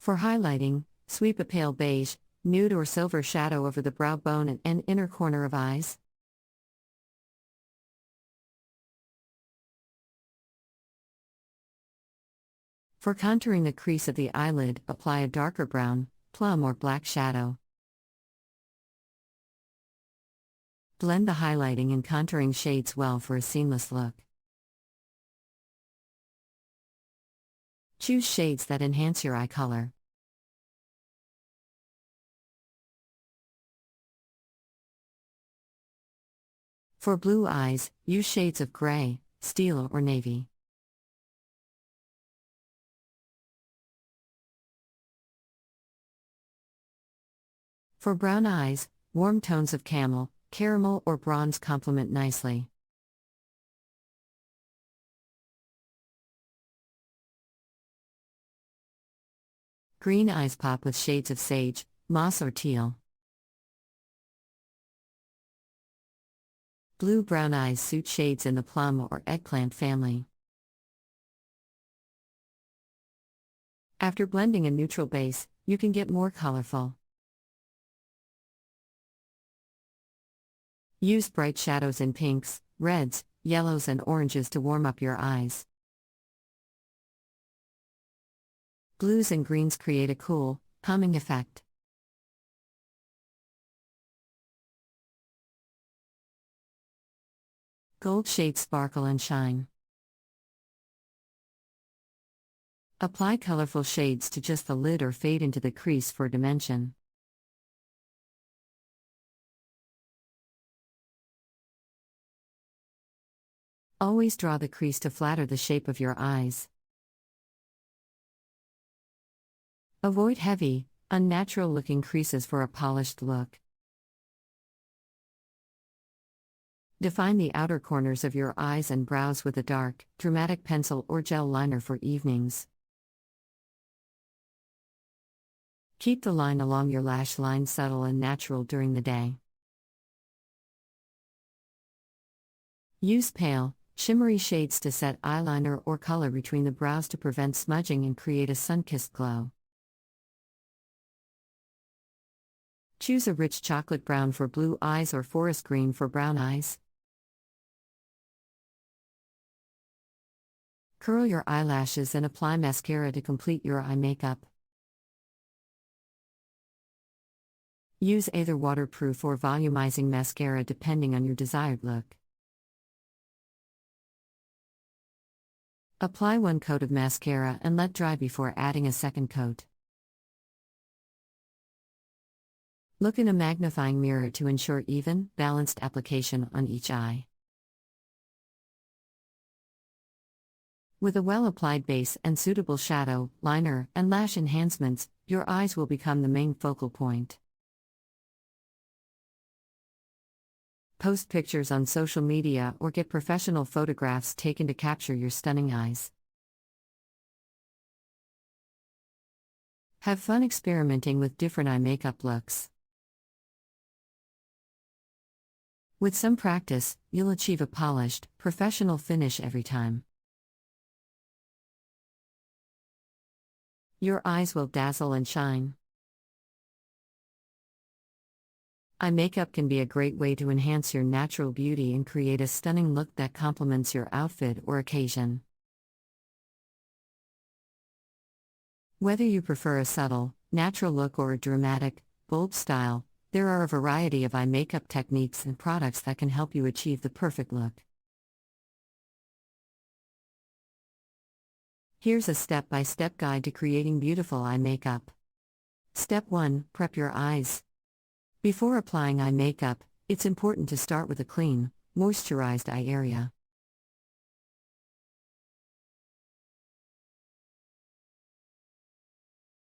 For highlighting, sweep a pale beige, nude or silver shadow over the brow bone and inner corner of eyes. For contouring the crease of the eyelid, apply a darker brown, plum or black shadow. Blend the highlighting and contouring shades well for a seamless look. Choose shades that enhance your eye color. For blue eyes, use shades of gray, steel or navy. For brown eyes, warm tones of camel, caramel or bronze complement nicely. Green eyes pop with shades of sage, moss or teal. Blue-brown eyes suit shades in the plum or eggplant family. After blending a neutral base, you can get more colorful. Use bright shadows in pinks, reds, yellows and oranges to warm up your eyes. Blues and greens create a cool, calming effect. Gold shades sparkle and shine. Apply colorful shades to just the lid or fade into the crease for dimension. Always draw the crease to flatter the shape of your eyes. Avoid heavy, unnatural-looking creases for a polished look. Define the outer corners of your eyes and brows with a dark, dramatic pencil or gel liner for evenings. Keep the line along your lash line subtle and natural during the day. Use pale, shimmery shades to set eyeliner or color between the brows to prevent smudging and create a sun-kissed glow. Choose a rich chocolate brown for blue eyes or forest green for brown eyes. Curl your eyelashes and apply mascara to complete your eye makeup. Use either waterproof or volumizing mascara depending on your desired look. Apply one coat of mascara and let dry before adding a second coat. Look in a magnifying mirror to ensure even, balanced application on each eye. With a well-applied base and suitable shadow, liner, and lash enhancements, your eyes will become the main focal point. Post pictures on social media or get professional photographs taken to capture your stunning eyes. Have fun experimenting with different eye makeup looks. With some practice, you'll achieve a polished, professional finish every time. Your eyes will dazzle and shine. Eye makeup can be a great way to enhance your natural beauty and create a stunning look that complements your outfit or occasion. Whether you prefer a subtle, natural look or a dramatic, bold style, there are a variety of eye makeup techniques and products that can help you achieve the perfect look. Here's a step-by-step guide to creating beautiful eye makeup. Step 1. Prep your eyes. Before applying eye makeup, it's important to start with a clean, moisturized eye area.